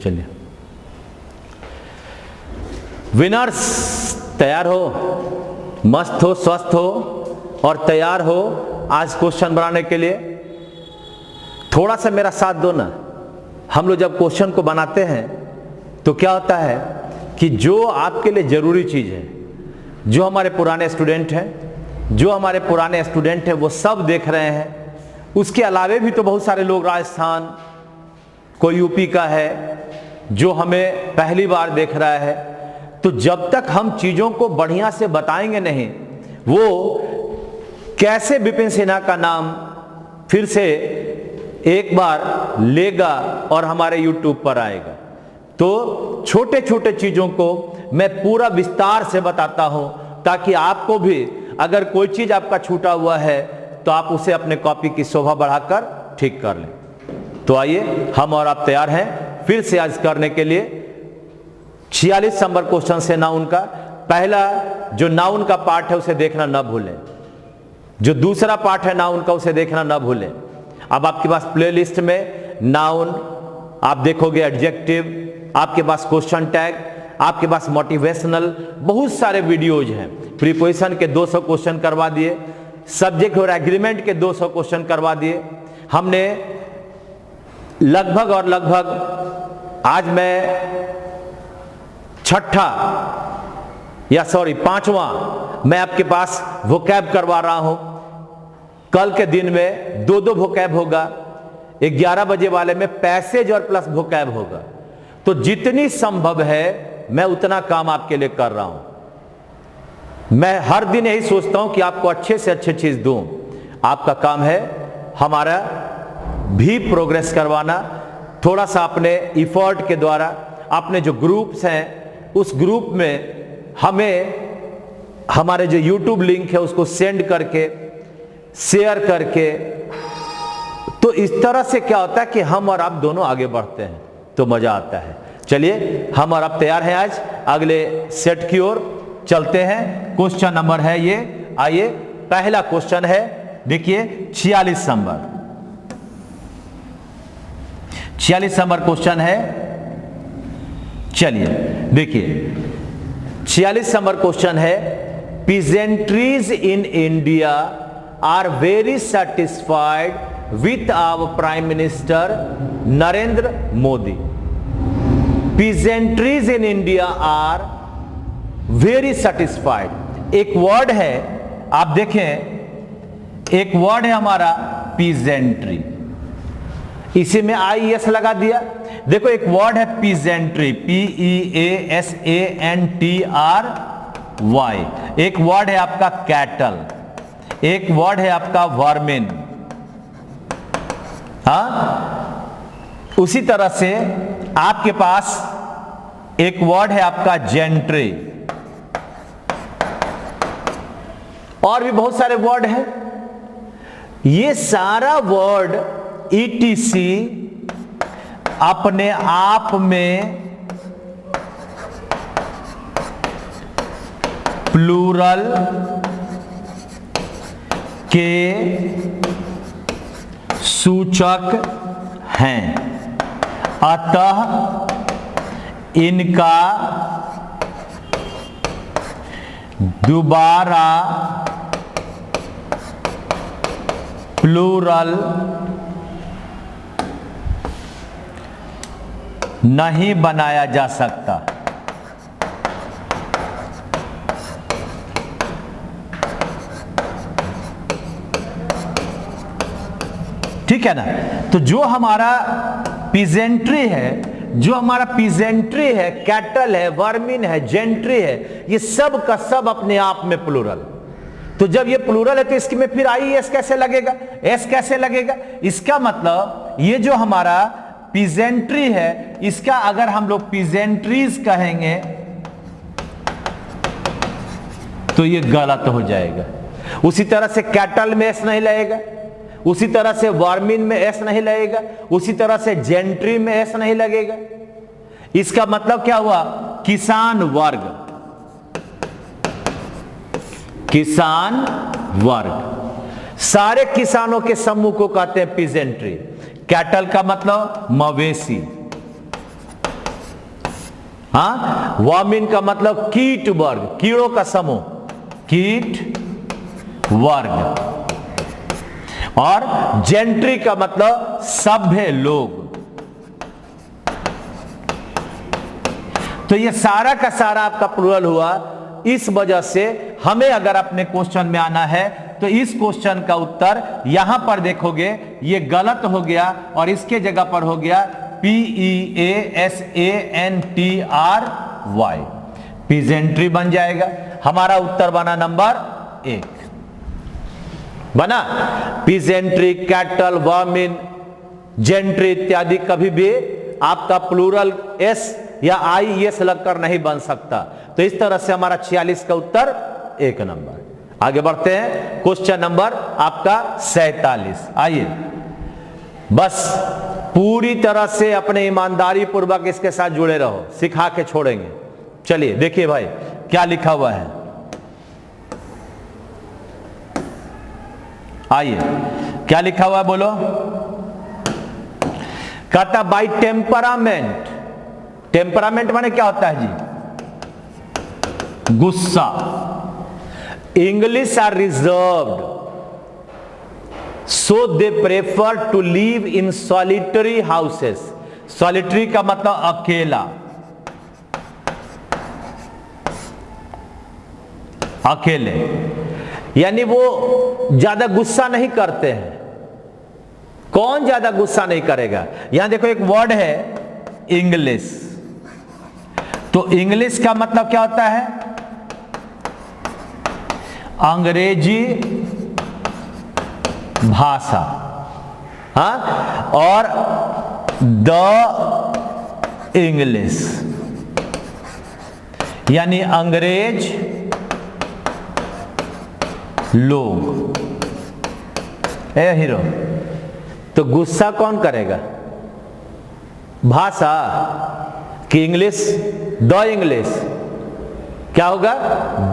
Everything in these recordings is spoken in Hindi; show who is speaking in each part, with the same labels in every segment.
Speaker 1: चलिए विनर्स, तैयार हो, मस्त हो, स्वस्थ हो और तैयार हो आज क्वेश्चन बनाने के लिए। थोड़ा सा मेरा साथ दो ना। हम लोग जब क्वेश्चन को बनाते हैं तो क्या होता है कि जो आपके लिए जरूरी चीज है, जो हमारे पुराने स्टूडेंट हैं वो सब देख रहे हैं। उसके अलावे भी तो बहुत सारे लोग, राजस्थान, कोई यूपी का है जो हमें पहली बार देख रहा है। तो जब तक हम चीजों को बढ़िया से बताएंगे नहीं, वो कैसे विपिन सिन्हा का नाम फिर से एक बार लेगा और हमारे YouTube पर आएगा। तो छोटे छोटे चीजों को मैं पूरा विस्तार से बताता हूं ताकि आपको भी अगर कोई चीज आपका छूटा हुआ है तो आप उसे अपने कॉपी की शोभा बढ़ाकर ठीक कर लें। तो आइए, हम और आप तैयार हैं फिर से आज करने के लिए 46 नंबर क्वेश्चन से नाउन का। पहला जो नाउन का पार्ट है उसे देखना ना भूलें, जो दूसरा पार्ट है नाउन का उसे देखना ना भूलें। अब आपके पास प्लेलिस्ट में नाउन आप देखोगे, एडजेक्टिव, आपके पास क्वेश्चन टैग, आपके पास मोटिवेशनल, बहुत सारे वीडियोज हैं। प्रीपोजिशन के 200 क्वेश्चन करवा दिए, सब्जेक्ट और एग्रीमेंट के 200 क्वेश्चन करवा दिए हमने। लगभग आज मैं पांचवा मैं आपके पास वोकैब करवा रहा हूं। कल के दिन में 2 वोकैब होगा, 11 बजे वाले में पैसेज और प्लस वोकैब होगा। तो जितनी संभव है मैं उतना काम आपके लिए कर रहा हूं। मैं हर दिन यही सोचता हूं कि आपको अच्छे से अच्छे चीज दूं। आपका काम है हमारा भी प्रोग्रेस करवाना, थोड़ा सा अपने इफर्ट के द्वारा। अपने जो ग्रुप्स हैं उस ग्रुप में हमें हमारे जो YouTube लिंक है उसको सेंड करके, शेयर करके, तो इस तरह से क्या होता है कि हम और आप दोनों आगे बढ़ते हैं तो मजा आता है। चलिए, हम और आप तैयार हैं आज अगले सेट की ओर चलते हैं। क्वेश्चन नंबर है ये, आइए पहला क्वेश्चन है, देखिए 46 नंबर 46 नंबर क्वेश्चन है। चलिए देखिए 46 नंबर क्वेश्चन है, peasantries in India are very satisfied with our prime minister Narendra Modi. Peasantries in India are very satisfied. एक वर्ड है, आप देखें, एक वर्ड है हमारा पीजेंट्री, इसी में IES लगा दिया। देखो एक वर्ड है पीजेंट्री, PEASANTRY। एक वर्ड है आपका कैटल, एक वर्ड है आपका वर्मिन। उसी तरह से आपके पास एक वर्ड है आपका जेंट्री, और भी बहुत सारे वर्ड हैं। ये सारा वर्ड ETC अपने आप में प्लूरल के सूचक हैं, अतः इनका दोबारा प्लूरल नहीं बनाया जा सकता। ठीक है ना। तो जो हमारा पीजेंट्री है, कैटल है, वर्मिन है, जेंट्री है, ये सब का सब अपने आप में प्लूरल। तो जब ये प्लूरल है तो इसकी में फिर IES कैसे लगेगा, S कैसे लगेगा? इसका मतलब ये जो हमारा पीजेंट्री है, इसका अगर हम लोग पीजेंट्रीज कहेंगे तो ये गलत हो जाएगा। उसी तरह से कैटल में S नहीं लगेगा, उसी तरह से वर्मिन में S नहीं लगेगा, उसी तरह से जेंट्री में S नहीं लगेगा। इसका मतलब क्या हुआ? किसान वर्ग, किसान वर्ग, सारे किसानों के समूह को कहते हैं पीजेंट्री। कैटल का मतलब मवेशी, हाँ, वर्मिन का मतलब कीट वर्ग, कीड़ों का समूह, कीट वर्ग। और जेंट्री का मतलब सभ्य लोग। तो ये सारा का सारा आपका प्लूरल हुआ। इस वजह से हमें अगर अपने क्वेश्चन में आना है तो इस क्वेश्चन का उत्तर यहां पर देखोगे ये गलत हो गया और इसके जगह पर हो गया PEASANTRY, पीजेंट्री बन जाएगा। हमारा उत्तर बना नंबर 1 बना। पीजेंट्री, कैटल, वर्मिन, जेंट्री इत्यादि कभी भी आपका प्लूरल एस या IES लगकर नहीं बन सकता। तो इस तरह से हमारा 46 का उत्तर 1 नंबर। आगे बढ़ते हैं, क्वेश्चन नंबर आपका 47। आइए, बस पूरी तरह से अपने ईमानदारी पूर्वक इसके साथ जुड़े रहो, सिखा के छोड़ेंगे। चलिए देखिए भाई क्या लिखा हुआ है। आइए क्या लिखा हुआ है बोलो। कहता बाई टेम्परामेंट, टेम्परामेंट माने क्या होता है जी? गुस्सा। English are reserved, so they prefer to live in solitary houses. Solitary का मतलब अकेला, अकेले, यानी वो ज्यादा गुस्सा नहीं करते हैं। कौन ज्यादा गुस्सा नहीं करेगा? यहां देखो एक वर्ड है इंग्लिश, तो इंग्लिश का मतलब क्या होता है? अंग्रेजी भाषा। हाँ, और द इंग्लिश यानी अंग्रेज लोग। ए हीरो, तो गुस्सा कौन करेगा? भाषा कि इंग्लिश? The English. क्या होगा?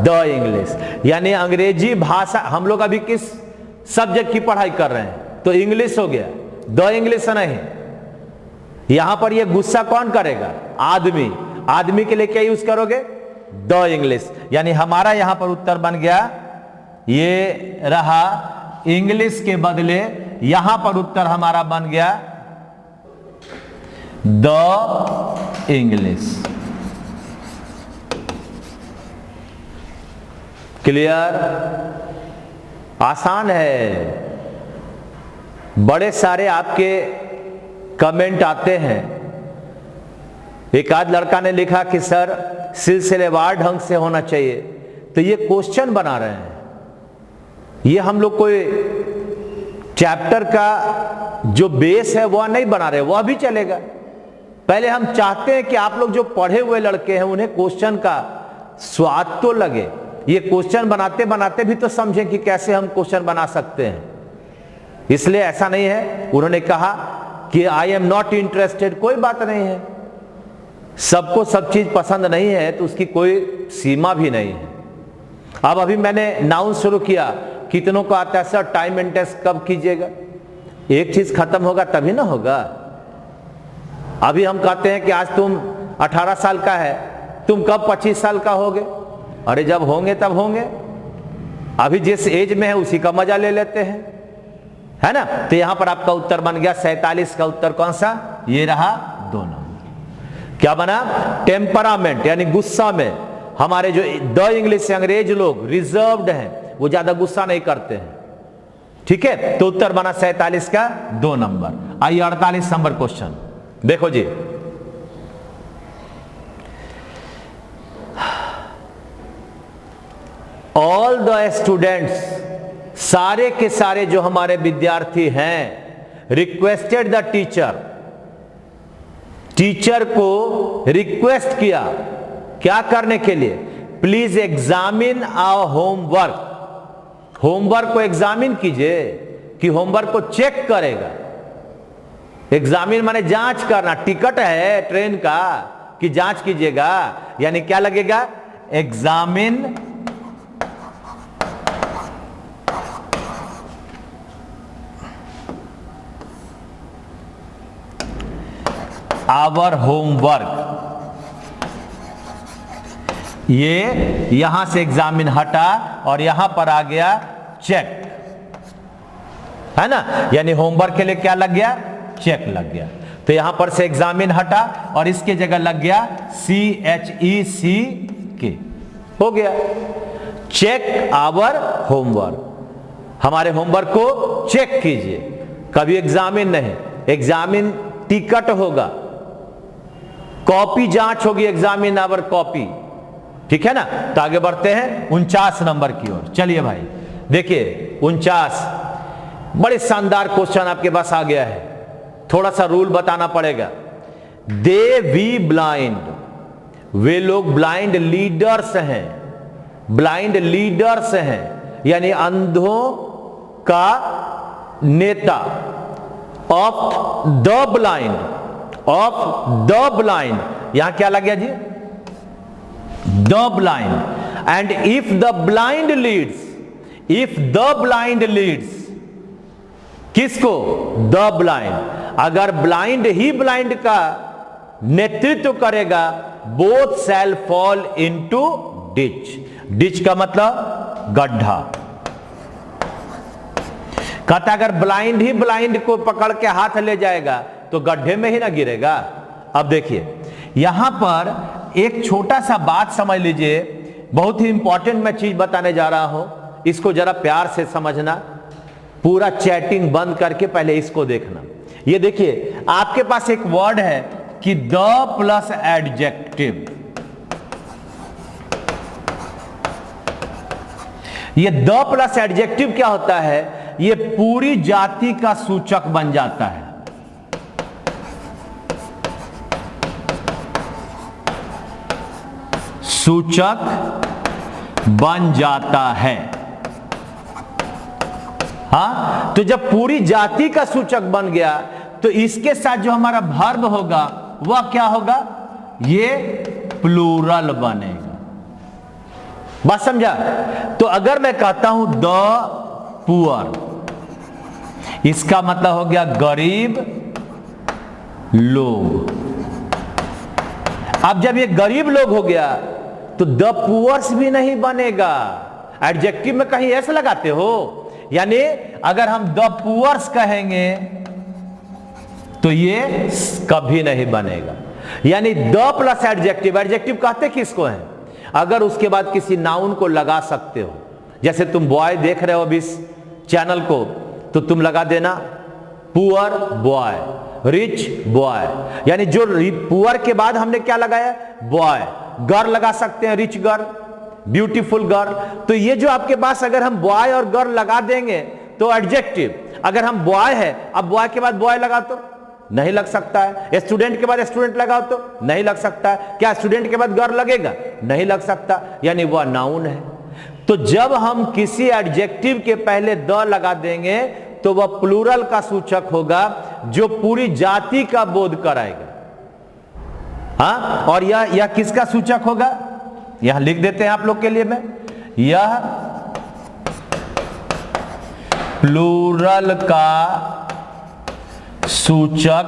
Speaker 1: द इंग्लिश, यानी अंग्रेजी भाषा। हम लोग अभी किस सब्जेक्ट की पढ़ाई कर रहे हैं? तो इंग्लिश हो गया, द इंग्लिश नहीं। यहां पर ये गुस्सा कौन करेगा? आदमी। आदमी के लिए क्या यूज करोगे? The English. यानी हमारा यहां पर उत्तर बन गया, ये रहा इंग्लिश के बदले यहां पर उत्तर हमारा बन गया द इंग्लिश। क्लियर? आसान है। बड़े सारे आपके कमेंट आते हैं। एक आध लड़का ने लिखा कि सर सिलसिलेवार ढंग से होना चाहिए, तो ये क्वेश्चन बना रहे हैं। ये हम लोग कोई चैप्टर का जो बेस है वह नहीं बना रहे, वह भी चलेगा। पहले हम चाहते हैं कि आप लोग जो पढ़े हुए लड़के हैं उन्हें क्वेश्चन का स्वाद तो लगे। ये क्वेश्चन बनाते बनाते भी तो समझें कि कैसे हम क्वेश्चन बना सकते हैं। इसलिए ऐसा नहीं है उन्होंने कहा कि आई एम नॉट इंटरेस्टेड, कोई बात नहीं है। सबको सब चीज पसंद नहीं है तो उसकी कोई सीमा भी नहीं है। अब अभी मैंने नाउन शुरू किया, कितनों को आता है सर टाइम एंड टेस्ट कब कीजिएगा? एक चीज खत्म होगा तभी ना होगा। अभी हम कहते हैं कि आज तुम 18 साल का है, तुम कब 25 साल का होगे? अरे जब होंगे तब होंगे। अभी जिस एज में है उसी का मजा ले लेते हैं, है ना? तो यहां पर आपका उत्तर बन गया 47 का उत्तर कौन सा? ये रहा 2 नंबर। क्या बना? टेम्परामेंट यानी गुस्सा में हमारे जो द इंग्लिश से अंग्रेज लोग रिजर्व्ड हैं, वो ज्यादा गुस्सा नहीं करते हैं। ठीक है, तो उत्तर बना 47 का 2 नंबर। आइए 48 नंबर क्वेश्चन देखो जी। ऑल द स्टूडेंट्स, सारे के सारे जो हमारे विद्यार्थी हैं, रिक्वेस्टेड द टीचर, टीचर को रिक्वेस्ट किया क्या करने के लिए? Please examine our homework. Homework को एग्जामिन कीजिए कि होमवर्क को चेक करेगा। एग्जामिन माने जांच करना। टिकट है ट्रेन का कि जांच कीजिएगा, यानी क्या लगेगा? Examine our homework. ये यहां से एग्जामिन हटा और यहां पर आ गया चेक, है ना, यानी होमवर्क के लिए क्या लग गया, चेक लग गया। तो यहां पर से एग्जामिन हटा और इसके जगह लग गया CHECK, हो गया चेक आवर होमवर्क। हमारे होमवर्क को चेक कीजिए, कभी एग्जामिन नहीं, एग्जामिन टिकट होगा, कॉपी जांच होगी, एग्जामिन आवर कॉपी, ठीक है ना। तो आगे बढ़ते हैं 49 नंबर की ओर। चलिए भाई देखिए 49, बड़े शानदार क्वेश्चन आपके पास आ गया है। थोड़ा सा रूल बताना पड़ेगा। दे वी ब्लाइंड, वे लोग ब्लाइंड लीडर्स हैं, ब्लाइंड लीडर्स हैं यानी अंधों का नेता, of the blind, of the blind, यहां क्या लग गया जी, the blind. And if the blind leads, if the blind leads, किसको, द ब्लाइंड, अगर ब्लाइंड ही ब्लाइंड का नेतृत्व करेगा, both shall fall into ditch, ditch का मतलब गड्ढा। कहता अगर ब्लाइंड ही ब्लाइंड को पकड़ के हाथ ले जाएगा तो गड्ढे में ही ना गिरेगा। अब देखिए यहां पर एक छोटा सा बात समझ लीजिए, बहुत ही इंपॉर्टेंट मैं चीज बताने जा रहा हूं, इसको जरा प्यार से समझना, पूरा चैटिंग बंद करके पहले इसको देखना। ये देखिए आपके पास एक वर्ड है कि द प्लस एडजेक्टिव, ये द प्लस एडजेक्टिव क्या होता है, ये पूरी जाति का सूचक बन जाता है। सूचक बन जाता है, हाँ। तो जब पूरी जाति का सूचक बन गया तो इसके साथ जो हमारा वर्ब होगा वह क्या होगा, ये प्लूरल बनेगा। बात समझा। तो अगर मैं कहता हूं द पुअर, इसका मतलब हो गया गरीब लोग। अब जब ये गरीब लोग हो गया तो द पुअर्स भी नहीं बनेगा, एडजेक्टिव में कहीं ऐसे लगाते हो, यानी अगर हम द पुअर्स कहेंगे तो ये कभी नहीं बनेगा। यानी द प्लस एडजेक्टिव, एडजेक्टिव कहते किसको है, अगर उसके बाद किसी नाउन को लगा सकते हो, जैसे तुम बॉय देख रहे हो अभी इस चैनल को, तो तुम लगा देना पुअर बॉय, रिच बॉय, यानी जो पुअर के बाद हमने क्या लगाया, बॉय। गर्ल लगा सकते हैं, रिच गर्ल, ब्यूटीफुल गर्ल। तो ये जो आपके पास अगर हम बॉय और गर्ल लगा देंगे तो एडजेक्टिव, अगर हम बॉय है, अब बॉय के बाद बॉय लगा तो नहीं लग सकता है, स्टूडेंट के बाद स्टूडेंट लगाओ तो नहीं लग सकता है, क्या स्टूडेंट के बाद गर्ल लगेगा, नहीं लग सकता, यानी वह नाउन है। तो जब हम किसी एडजेक्टिव के पहले द लगा देंगे तो वह प्लूरल का सूचक होगा जो पूरी जाति का बोध कराएगा, हाँ। और यह किसका सूचक होगा, यहां लिख देते हैं आप लोग के लिए मैं, यह प्लूरल का सूचक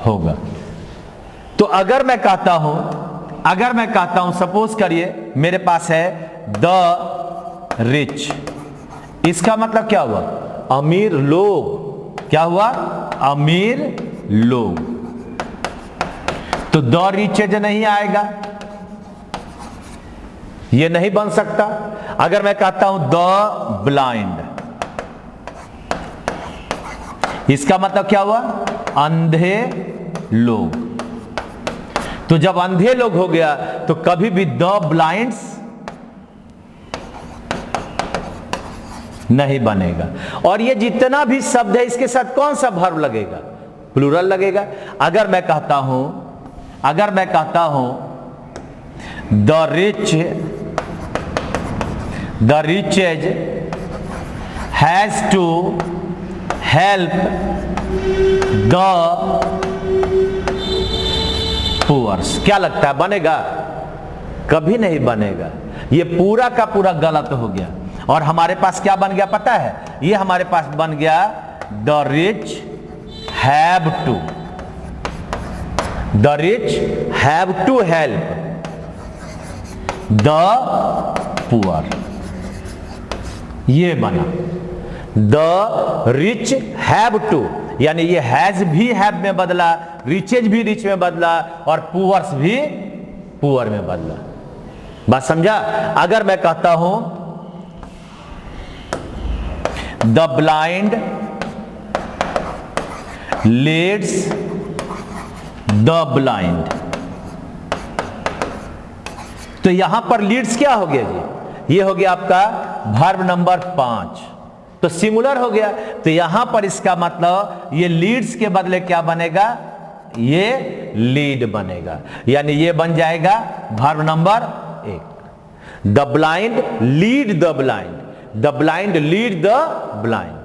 Speaker 1: होगा। तो अगर मैं कहता हूं सपोज करिए मेरे पास है द रिच, इसका मतलब क्या हुआ, अमीर लोग, क्या हुआ, अमीर लोग। तो द रिचेज नहीं आएगा, यह नहीं बन सकता। अगर मैं कहता हूं द ब्लाइंड, इसका मतलब क्या हुआ, अंधे लोग। तो जब अंधे लोग हो गया तो कभी भी द ब्लाइंड्स नहीं बनेगा। और ये जितना भी शब्द है इसके साथ कौन सा वर्ब लगेगा, प्लूरल लगेगा। अगर मैं कहता हूं the riches has to help the poors, क्या लगता है बनेगा, कभी नहीं बनेगा। ये पूरा का पूरा गलत हो गया। और हमारे पास क्या बन गया पता है, ये हमारे पास बन गया the rich have to, the rich have to help, the poor, ये बना। द रिच हैव टू, यानी ये हैज भी हैव में बदला, रिचेज भी रिच में बदला, और पुअर्स भी पुअर में बदला। बात समझा? अगर मैं कहता हूं the blind leads the blind, तो यहां पर लीड्स क्या हो गया जी? ये हो गया आपका वर्ब नंबर 5, तो सिंगुलर हो गया। तो यहां पर इसका मतलब ये लीड्स के बदले क्या बनेगा? ये लीड बनेगा, यानी ये बन जाएगा verb number 1। The blind lead the blind, the blind lead the blind.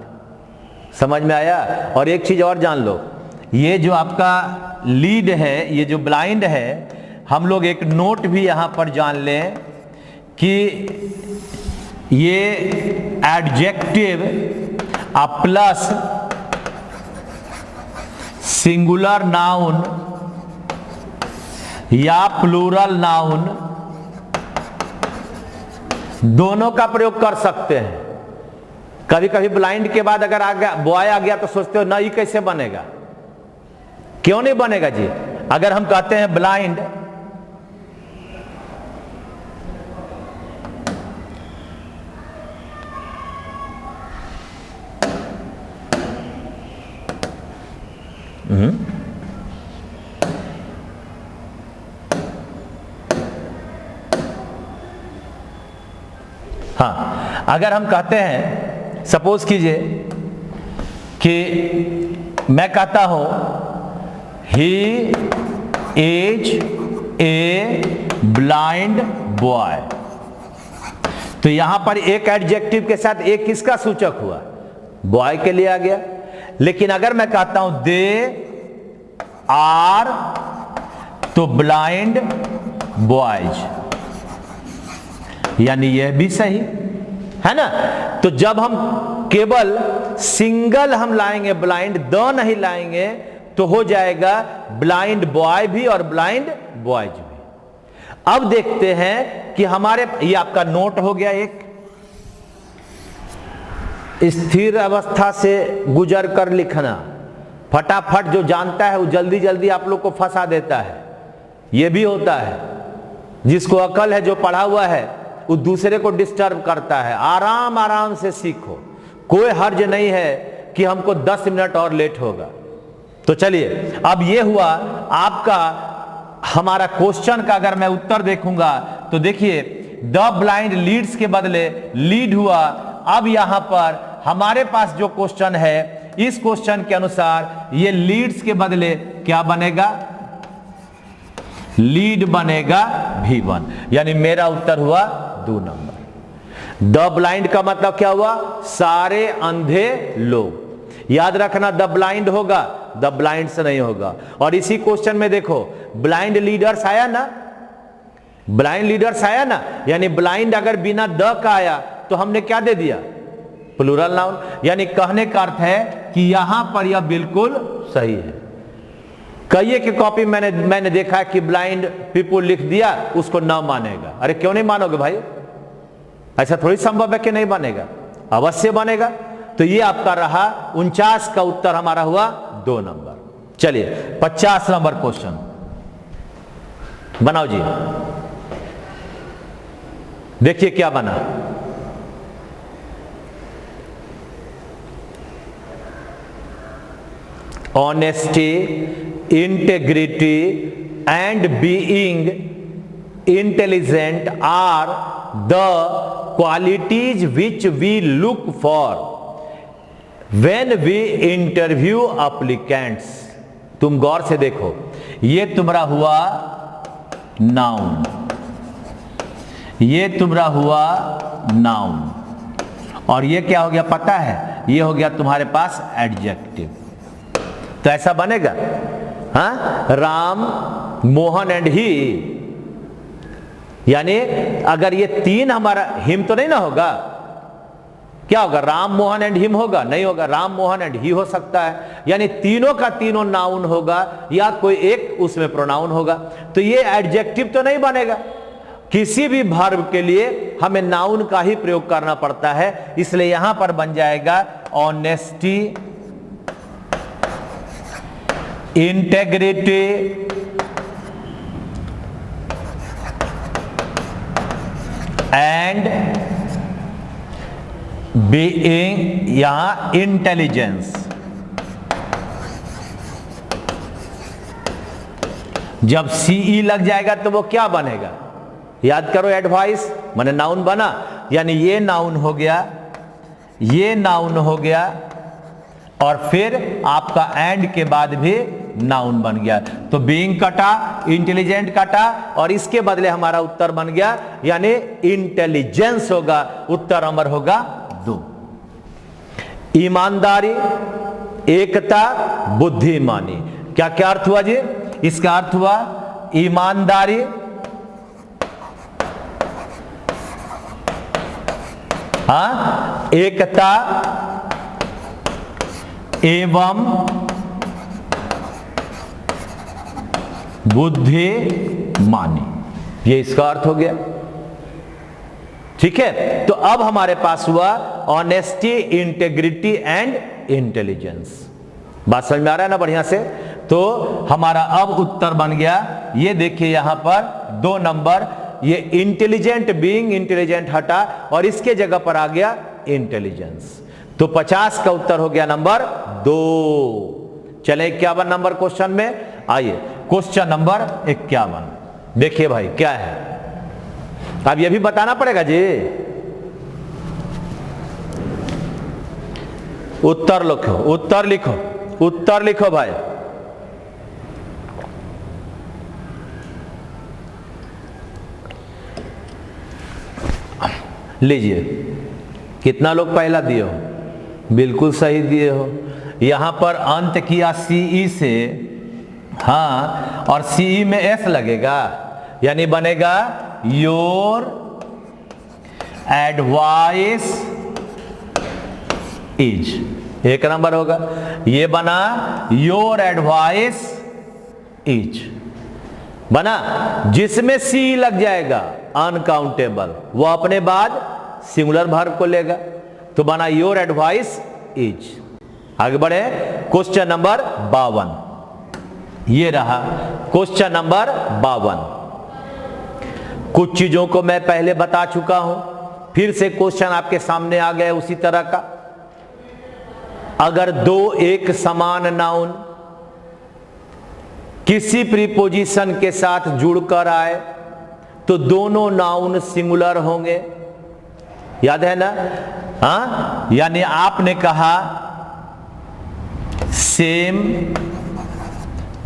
Speaker 1: समझ में आया? और एक चीज और जान लो, ये जो आपका लीड है, ये जो ब्लाइंड है, हम लोग एक नोट भी यहां पर जान लें कि ये एडजेक्टिव प्लस सिंगुलर नाउन या प्लूरल नाउन दोनों का प्रयोग कर सकते हैं। कभी कभी ब्लाइंड के बाद अगर आ गया बॉय आ गया तो सोचते हो ना ये कैसे बनेगा? क्यों नहीं बनेगा जी? अगर हम कहते हैं ब्लाइंड, हाँ, अगर हम कहते हैं, सपोज कीजिए कि मैं कहता हूं he is a blind boy, तो यहां पर एक एडजेक्टिव के साथ एक किसका सूचक हुआ? बॉय के लिए आ गया। लेकिन अगर मैं कहता हूं दे आर, तो ब्लाइंड बॉयज, यानी यह भी सही है ना। तो जब हम केवल सिंगल हम लाएंगे ब्लाइंड, द नहीं लाएंगे, तो हो जाएगा ब्लाइंड बॉय भी और ब्लाइंड बॉयज भी। अब देखते हैं कि हमारे, ये आपका नोट हो गया एक, स्थिर अवस्था से गुजर कर लिखना। फटाफट जो जानता है वो जल्दी जल्दी आप लोग को फंसा देता है, ये भी होता है। जिसको अकल है, जो पढ़ा हुआ है, वो दूसरे को डिस्टर्ब करता है। आराम आराम से सीखो, कोई हर्ज नहीं है कि हमको 10 मिनट और लेट होगा। तो चलिए, अब ये हुआ आपका हमारा क्वेश्चन का। अगर मैं उत्तर देखूंगा तो देखिए, द ब्लाइंड लीड्स के बदले लीड हुआ। अब यहां पर हमारे पास जो क्वेश्चन है, इस क्वेश्चन के अनुसार ये लीड्स के बदले क्या बनेगा? लीड बनेगा V1, यानी मेरा उत्तर हुआ 2 नंबर। द ब्लाइंड का मतलब क्या हुआ? सारे अंधे लोग। याद रखना, द ब्लाइंड होगा, द ब्लाइंड से नहीं होगा। और इसी क्वेश्चन में देखो, ब्लाइंड लीडर्स आया ना, ब्लाइंड लीडर्स आया ना, यानी ब्लाइंड अगर बिना द का आया तो हमने क्या दे दिया? Plural noun. यानी कहने का अर्थ है कि यहां पर यह बिल्कुल सही है। कई की कॉपी मैंने देखा है कि ब्लाइंड पीपुल लिख दिया, उसको ना मानेगा। अरे क्यों नहीं मानोगे भाई? ऐसा थोड़ी संभव है कि नहीं बनेगा, अवश्य बनेगा। तो ये आपका रहा 49 का उत्तर हमारा हुआ 2 नंबर। चलिए 50 नंबर क्वेश्चन बनाओ जी। देखिए क्या बना। Honesty, integrity and being intelligent are the qualities which we look for when we interview applicants. तुम गौर से देखो, ये तुम्हारा हुआ नाउन, ये तुम्हारा हुआ नाउन, और ये क्या हो गया पता है? ये हो गया तुम्हारे पास एडजेक्टिव। तो ऐसा बनेगा, हाँ? राम, मोहन एंड ही, यानी अगर ये 3 हमारा, हिम तो नहीं ना होगा, क्या होगा? राम, मोहन एंड हिम होगा? नहीं होगा, राम, मोहन एंड ही हो सकता है। यानी तीनों का तीनों नाउन होगा, या कोई एक उसमें प्रोनाउन होगा। तो ये एडजेक्टिव तो नहीं बनेगा, किसी भी वर्ब के लिए हमें नाउन का ही प्रयोग करना पड़ता है, इसलिए यहां पर बन जाएगा ऑनेस्टी, इंटेग्रिटी, एंड बीइंग, यहां इंटेलिजेंस। जब सीई लग जाएगा तो वो क्या बनेगा, याद करो, एडवाइस माने नाउन बना, यानी ये नाउन हो गया, ये नाउन हो गया, और फिर आपका एंड के बाद भी नाउन बन गया। तो बीइंग कटा, इंटेलिजेंट कटा, और इसके बदले हमारा उत्तर बन गया, यानी इंटेलिजेंस होगा, उत्तर नंबर होगा 2। ईमानदारी, एकता, बुद्धिमानी, क्या क्या अर्थ हुआ जी? इसका अर्थ हुआ ईमानदारी, एकता एवं बुद्धिमानी, ये इसका अर्थ हो गया। ठीक है, तो अब हमारे पास हुआ ऑनेस्टी, इंटेग्रिटी एंड इंटेलिजेंस। बात समझ में आ रहा है ना बढ़िया से? तो हमारा अब उत्तर बन गया, ये देखिए यहां पर 2 नंबर, ये इंटेलिजेंट, बीइंग इंटेलिजेंट हटा और इसके जगह पर आ गया इंटेलिजेंस। तो 50 का उत्तर हो गया नंबर 2। चले 51 नंबर क्वेश्चन में आइए। क्वेश्चन नंबर 51 देखिए भाई क्या है, अब ये भी बताना पड़ेगा जी। उत्तर लिखो, उत्तर लिखो, उत्तर लिखो भाई। लीजिए, कितना लोग पहला दिए हो? बिल्कुल सही दिए हो। यहां पर अंत किया सीई से, हाँ, और सीई में एस लगेगा, यानी बनेगा योर एडवाइस इज, 1 नंबर होगा। ये बना योर एडवाइस इज, बना, जिसमें सी लग जाएगा अनकाउंटेबल, वो अपने बाद सिंगुलर वर्ब को लेगा, तो बना योर एडवाइस इज। आगे बढ़े, क्वेश्चन नंबर 52, ये रहा क्वेश्चन नंबर 52। कुछ चीजों को मैं पहले बता चुका हूं, फिर से क्वेश्चन आपके सामने आ गया उसी तरह का। अगर 2 एक समान नाउन किसी प्रीपोजिशन के साथ जुड़कर आए तो दोनों नाउन सिंगुलर होंगे, याद है ना? हाँ, यानी आपने कहा same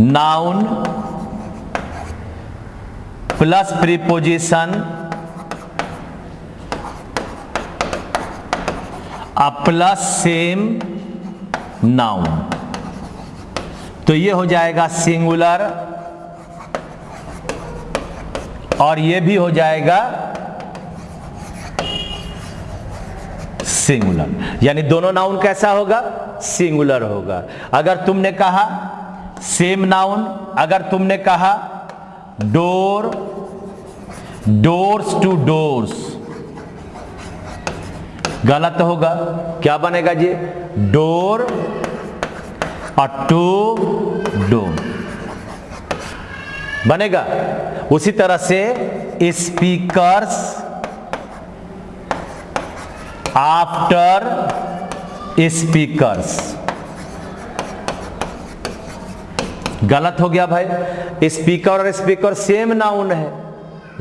Speaker 1: noun plus preposition plus same noun, तो ये हो जाएगा सिंगुलर, और ये भी हो जाएगा सिंगुलर, यानी दोनों नाउन कैसा होगा? सिंगुलर होगा। अगर तुमने कहा सेम नाउन, अगर तुमने कहा डोर, डोर्स टू डोर्स, गलत होगा। क्या बनेगा जी? डोर और टू डोर बनेगा। उसी तरह से स्पीकर्स आफ्टर स्पीकर्स, गलत हो गया भाई। स्पीकर और स्पीकर सेम नाउन है,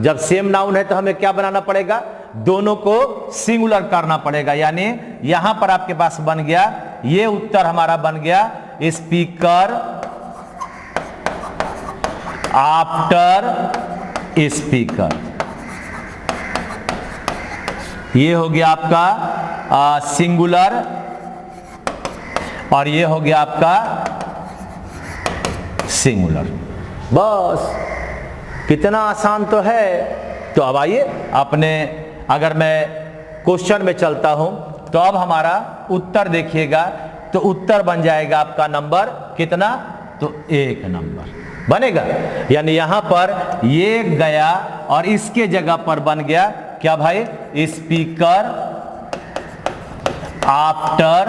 Speaker 1: जब सेम नाउन है तो हमें क्या बनाना पड़ेगा? दोनों को सिंगुलर करना पड़ेगा, यानी यहां पर आपके पास बन गया, ये उत्तर हमारा बन गया स्पीकर आफ्टर स्पीकर। ये हो गया आपका सिंगुलर, और ये हो गया आपका सिंगुलर। बस, कितना आसान तो है। तो अब आइए अपने, अगर मैं क्वेश्चन में चलता हूं तो अब हमारा उत्तर देखिएगा, तो उत्तर बन जाएगा आपका नंबर कितना? तो 1 नंबर बनेगा। यानी यहां पर ये गया और इसके जगह पर बन गया क्या भाई, स्पीकर आफ्टर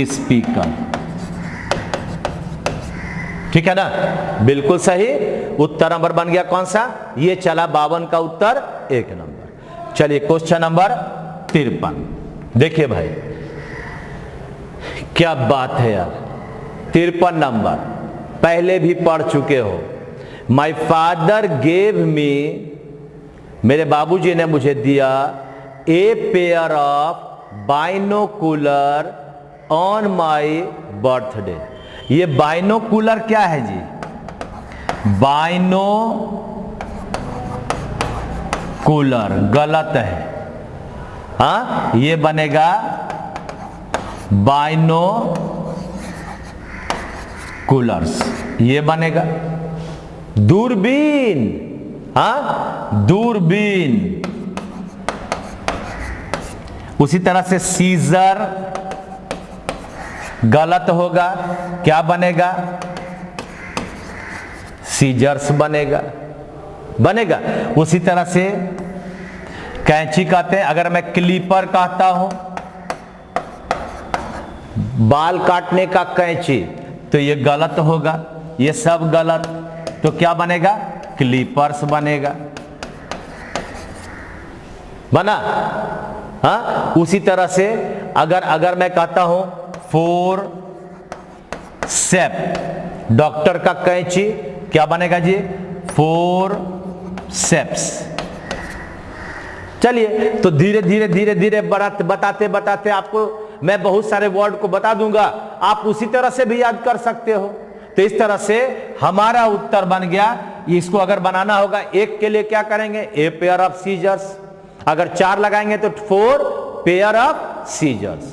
Speaker 1: स्पीकर। ठीक है ना, बिल्कुल सही। उत्तर नंबर बन गया कौन सा, ये चला 52 का उत्तर 1 नंबर। चलिए क्वेश्चन नंबर 53 देखिए भाई, क्या बात है यार, 53 नंबर पहले भी पढ़ चुके हो। माई फादर गेव मी, मेरे बाबूजी ने मुझे दिया a pair of binocular on my birthday. ये बाइनोकुलर क्या है जी, बाइनोकुलर गलत है, हाँ ये बनेगा बाइनोकुलर्स, ये बनेगा दूरबीन, हाँ दूरबीन। उसी तरह से सीजर गलत होगा, क्या बनेगा, सीजर्स बनेगा, बनेगा। उसी तरह से कैंची कहते हैं, अगर मैं क्लीपर कहता हूं बाल काटने का कैंची, तो ये गलत होगा, ये सब गलत, तो क्या बनेगा, क्लीपर्स बनेगा, बना। हाँ उसी तरह से अगर मैं कहता हूं फोर सेप, डॉक्टर का कैंची, क्या बनेगा जी, फोर सेप्स। चलिए तो धीरे धीरे धीरे धीरे बताते बताते आपको मैं बहुत सारे वर्ड को बता दूंगा, आप उसी तरह से भी याद कर सकते हो। तो इस तरह से हमारा उत्तर बन गया। इसको अगर बनाना होगा, एक के लिए क्या करेंगे, ए पेयर ऑफ सीजर्स, अगर 4 लगाएंगे तो 4 पेयर ऑफ सीजर्स।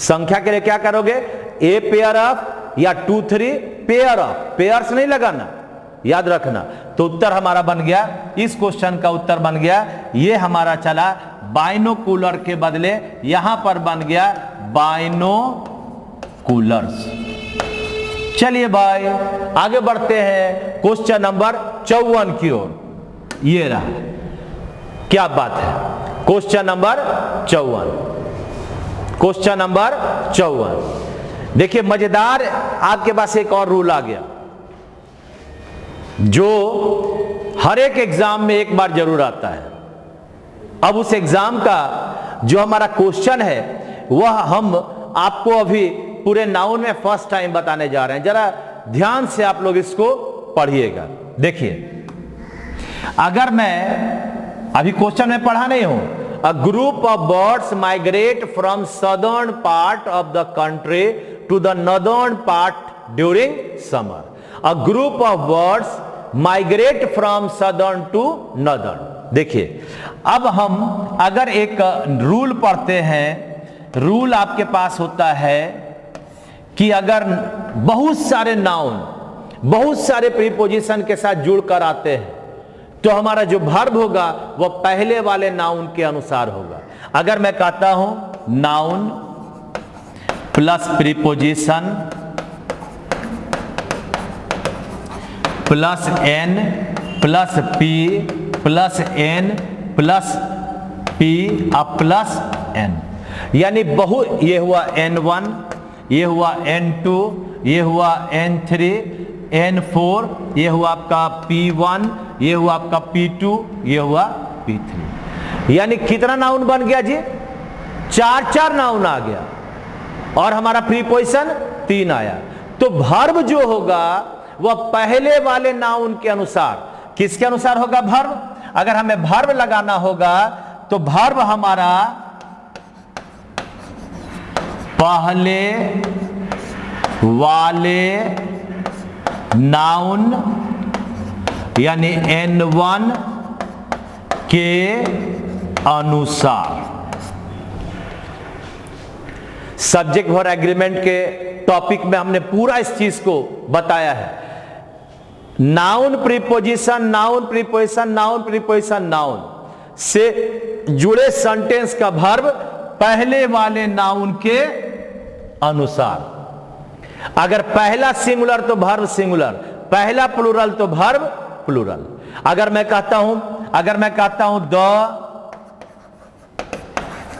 Speaker 1: संख्या के लिए क्या करोगे, ए पेयर ऑफ या 2 3 पेयर ऑफ, पेयर्स नहीं लगाना, याद रखना। तो उत्तर हमारा बन गया, इस क्वेश्चन का उत्तर बन गया, ये हमारा चला बाइनोकुलर के बदले यहां पर बन गया बाइनोकुलर्स। चलिए भाई आगे बढ़ते हैं क्वेश्चन नंबर 54 की ओर। ये रहा, क्या बात है, क्वेश्चन नंबर 54, क्वेश्चन नंबर 54। देखिए मजेदार, आपके पास एक और रूल आ गया जो हर एक एग्जाम में एक बार जरूर आता है। अब उस एग्जाम का जो हमारा क्वेश्चन है वह हम आपको अभी पूरे नाउन में फर्स्ट टाइम बताने जा रहे हैं। जरा ध्यान से आप लोग इसको पढ़िएगा। देखिए अगर मैं अभी क्वेश्चन में पढ़ा नहीं हूं, a group of birds migrate from southern part of the country to the northern part during summer. A group of birds migrate from southern to northern. देखिए अब हम अगर एक रूल पढ़ते हैं, रूल आपके पास होता है कि अगर बहुत सारे नाउन बहुत सारे प्रीपोजिशन के साथ जुड़कर आते हैं तो हमारा जो वर्ब होगा वह पहले वाले नाउन के अनुसार होगा। अगर मैं कहता हूं noun plus preposition plus N plus P plus N plus P अब प्लस एन, यानी बहु, ये हुआ N1, ये हुआ N2, ये हुआ N3, N4, ये हुआ आपका P1, ये हुआ आपका P2, ये हुआ P3। यानी कितना नाउन बन गया जी, 4 नाउन आ गया और हमारा प्रीपोजिशन 3 आया। तो वर्ब जो होगा वह पहले वाले नाउन के अनुसार, किसके अनुसार होगा वर्ब, अगर हमें वर्ब लगाना होगा तो वर्ब हमारा पहले वाले नाउन यानी N1 के अनुसार। सब्जेक्ट वर्ब एग्रीमेंट के टॉपिक में हमने पूरा इस चीज को बताया है। Noun preposition, noun preposition, noun preposition, noun से जुड़े सेंटेंस का वर्ब पहले वाले नाउन के अनुसार। अगर पहला सिंगुलर तो वर्ब सिंगुलर, पहला प्लूरल तो वर्ब प्लूरल। अगर मैं कहता हूं अगर मैं कहता हूं the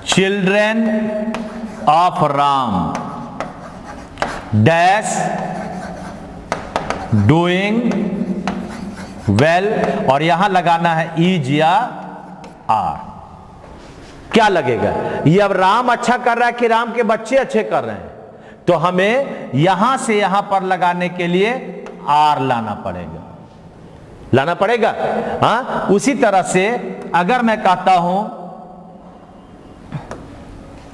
Speaker 1: children of Ram dash doing well, और यहां लगाना है इज या आर, क्या लगेगा? ये अब राम अच्छा कर रहा है कि राम के बच्चे अच्छे कर रहे हैं? तो हमें यहां से यहां पर लगाने के लिए आर लाना पड़ेगा, हाँ। उसी तरह से अगर मैं कहता हूं,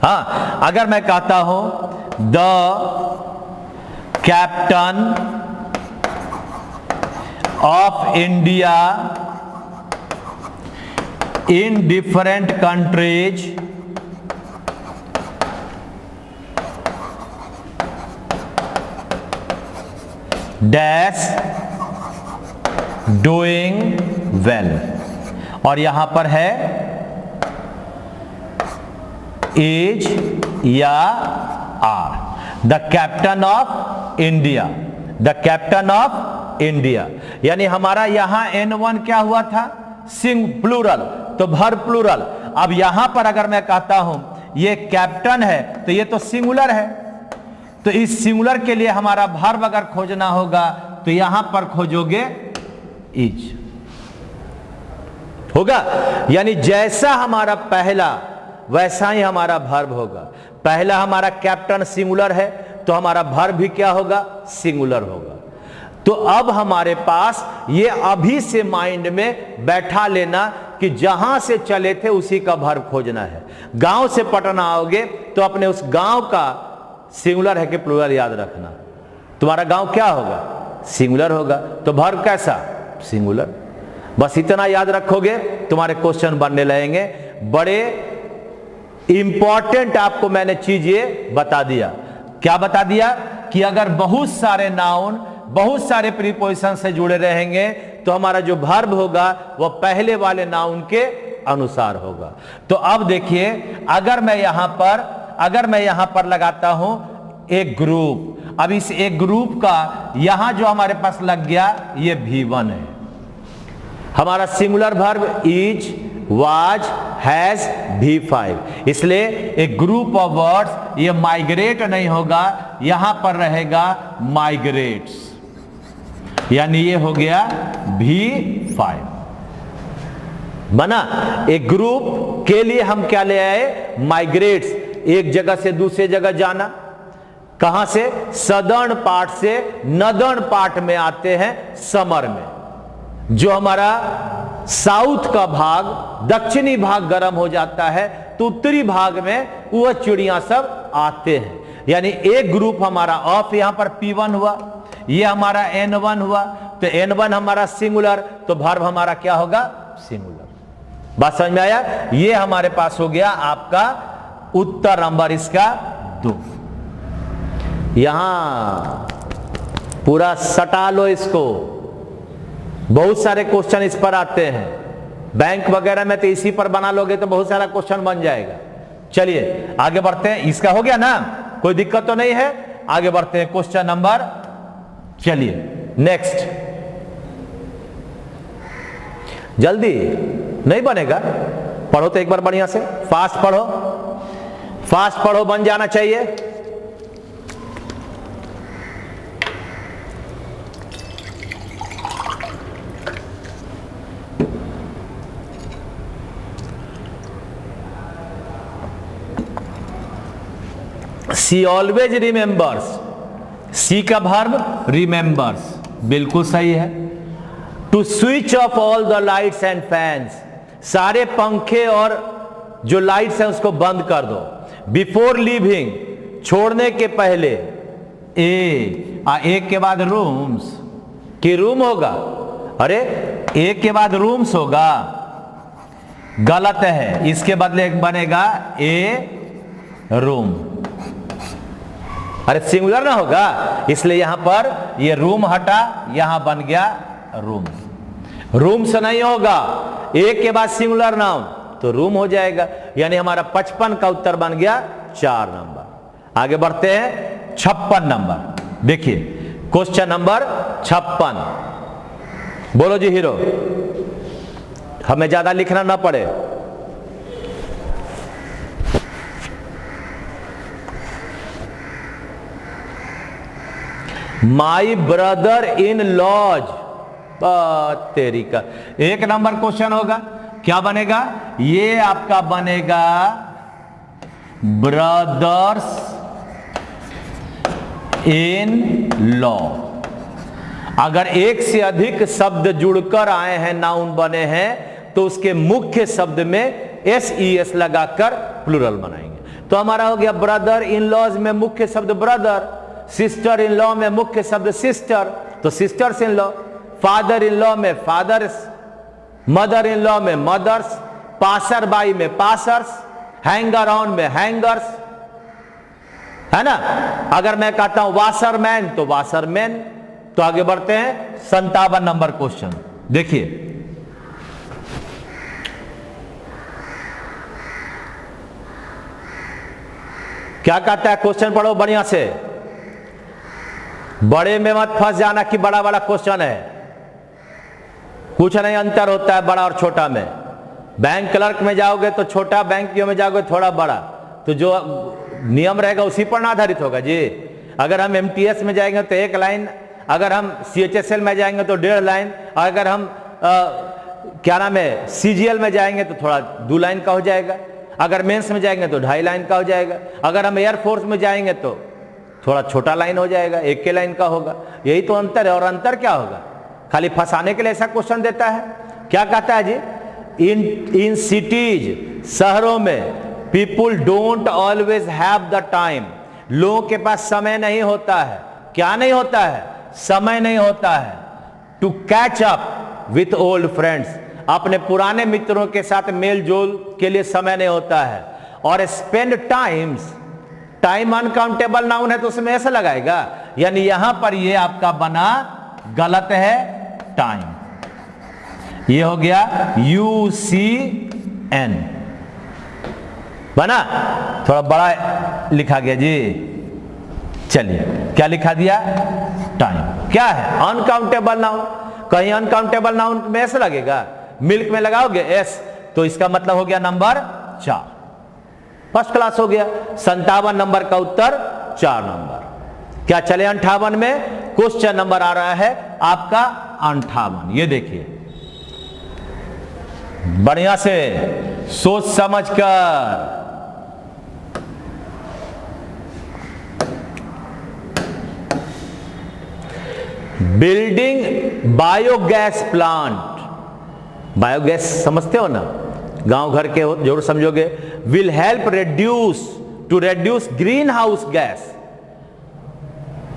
Speaker 1: हाँ, अगर मैं कहता हूं the captain of India in different countries dash doing well, और यहां पर है इज या are, the captain of India, the captain of India. यानी हमारा यहां N1 क्या हुआ था? सिंग प्लूरल, तो वर्ब प्लूरल। अब यहां पर अगर मैं कहता हूं ये कैप्टन है तो ये तो सिंगुलर है, तो इस सिंगुलर के लिए हमारा वर्ब अगर खोजना होगा तो यहां पर खोजोगे इज होगा। यानी जैसा हमारा पहला वैसा ही हमारा वर्ब होगा। पहला हमारा कैप्टन सिंगुलर है तो हमारा वर्ब भी क्या होगा? सिंगुलर होगा। तो अब हमारे पास ये अभी से माइंड में बैठा लेना कि जहां से चले थे उसी का वर्ब खोजना है। गांव से पटना आओगे तो अपने उस गांव का सिंगुलर है कि प्लूरल याद रखना। तुम्हारा गांव क्या होगा? सिंगुलर होगा, तो वर्ब कैसा? सिंगुलर। बस इतना याद रखोगे तुम्हारे क्वेश्चन बनने लगेंगे। बड़े इंपॉर्टेंट आपको मैंने चीज ये बता दिया। क्या बता दिया? कि अगर बहुत सारे नाउन बहुत सारे प्रीपोजिशन से जुड़े रहेंगे तो हमारा जो वर्ब होगा वह पहले वाले नाउन के अनुसार होगा। तो अब देखिए, अगर मैं यहां पर लगाता हूं एक ग्रुप, अब इस एक ग्रुप का यहां जो हमारे पास लग गया ये V1 है। हमारा singular verb is, was, has, V5। इसलिए एक ग्रुप ऑफ वर्ड्स ये माइग्रेट नहीं होगा, यहां पर रहेगा माइग्रेट्स, यानी ये हो गया V5 बना। एक ग्रुप के लिए हम क्या ले आए? माइग्रेट्स, एक जगह से दूसरे जगह जाना। कहां से? सदर्न पार्ट से नदर्न पार्ट में आते हैं समर में। जो हमारा साउथ का भाग, दक्षिणी भाग गर्म हो जाता है तो उत्तरी भाग में वह चिड़िया सब आते हैं। यानी एक ग्रुप हमारा ऑफ, यहां पर P1 हुआ, ये हमारा N1 हुआ, तो N1 हमारा सिंगुलर, तो वर्ब हमारा क्या होगा? सिंगुलर। बात समझ में आया? ये हमारे पास हो गया आपका उत्तर नंबर इसका 2। यहां पूरा सटा लो इसको, बहुत सारे क्वेश्चन इस पर आते हैं। बैंक वगैरह में तो इसी पर बना लोगे तो बहुत सारा क्वेश्चन बन जाएगा। चलिए आगे बढ़ते हैं। इसका हो गया ना, कोई दिक्कत तो नहीं है? आगे बढ़ते हैं क्वेश्चन नंबर, चलिए नेक्स्ट। जल्दी नहीं बनेगा, पढ़ो तो एक बार बढ़िया से, फास्ट पढ़ो, बन जाना चाहिए। सी ऑलवेज रिमेंबर्स, सी का वर्ब रिमेंबर्स, बिल्कुल सही है। To switch off all the lights and fans, सारे पंखे और जो लाइट्स हैं उसको बंद कर दो। बिफोर लीविंग, छोड़ने के पहले। ए के बाद रूम्स की रूम होगा, अरे ए के बाद रूम्स होगा, गलत है, इसके बदले बनेगा ए रूम। अरे सिंगुलर ना होगा, इसलिए यहां पर ये रूम हटा, यहां बन गया रूम। रूम से नहीं होगा, एक के बाद सिंगुलर नाउन तो रूम हो जाएगा। यानी हमारा 55 का उत्तर बन गया 4 नंबर। आगे बढ़ते हैं 56 नंबर। देखिए क्वेश्चन नंबर 56, बोलो जी हीरो। हमें ज्यादा लिखना ना पड़े। माई ब्रदर इन लॉज, तेरी का 1 नंबर क्वेश्चन होगा। क्या बनेगा? ये आपका बनेगा ब्रदर्स इन लॉ। अगर एक से अधिक शब्द जुड़कर आए हैं, नाउन बने हैं, तो उसके मुख्य शब्द में एस लगाकर प्लूरल बनाएंगे। तो हमारा हो गया ब्रदर इन लॉज में मुख्य शब्द ब्रदर, सिस्टर इन लॉ में मुख्य शब्द सिस्टर, तो sisters in law, father in law में फादर्स, मदर इन लॉ में मदर्स, पासर बाई में पासर्स, हैंगर ऑन में हैंगर्स, है ना। अगर मैं कहता हूं वाशरमैन तो वाशरमैन। तो आगे बढ़ते हैं 57 नंबर क्वेश्चन। देखिए, क्या कहता है क्वेश्चन, पढ़ो बढ़िया से, बड़े में मत फंस जाना कि बड़ा बड़ा क्वेश्चन है। कुछ नहीं अंतर होता है बड़ा और छोटा में। बैंक क्लर्क में जाओगे तो छोटा, बैंकियों में जाओगे थोड़ा बड़ा, तो जो नियम रहेगा उसी पर आधारित होगा जी। अगर हम एमटीएस में जाएंगे तो 1 लाइन, अगर हम सीएचएसएल में जाएंगे तो 1.5 लाइन, अगर हम क्या नाम है सीजीएल में जाएंगे तो थोड़ा 2 लाइन का हो जाएगा, अगर मेंस में जाएंगे तो 2.5 लाइन का हो जाएगा, अगर हम एयरफोर्स में जाएंगे तो थोड़ा छोटा लाइन हो जाएगा, 1 लाइन का होगा। यही तो अंतर है। और अंतर क्या होगा? खाली फंसाने के लिए ऐसा क्वेश्चन देता है। क्या कहता है जी? इन सिटीज, शहरों में, people don't always have the time, लोगों के पास समय नहीं होता है। क्या नहीं होता है? समय नहीं होता है। To catch up with old friends, अपने पुराने मित्रों के साथ मेल जोल के लिए समय नहीं होता है। और spend times, time uncountable noun है तो उसमें ऐसा लगाएगा, यानी यहां पर ये आपका बना गलत है टाइम। ये हो गया UCN बना, थोड़ा बड़ा लिखा गया जी। चलिए, क्या लिखा दिया? टाइम। क्या है? Uncountable noun. कहीं अनकाउंटेबल नाउन में ऐसा लगेगा, मिल्क में लगाओगे एस, तो इसका मतलब हो गया नंबर 4। फर्स्ट क्लास हो गया। 57 नंबर का उत्तर 4 नंबर। क्या चले 58 में? क्वेश्चन नंबर आ रहा है आपका 58। ये देखिए बढ़िया से सोच समझकर। बिल्डिंग बायोगैस प्लांट, बायोगैस समझते हो ना, गांव घर के हो जरूर समझोगे। Will help reduce, to reduce greenhouse gas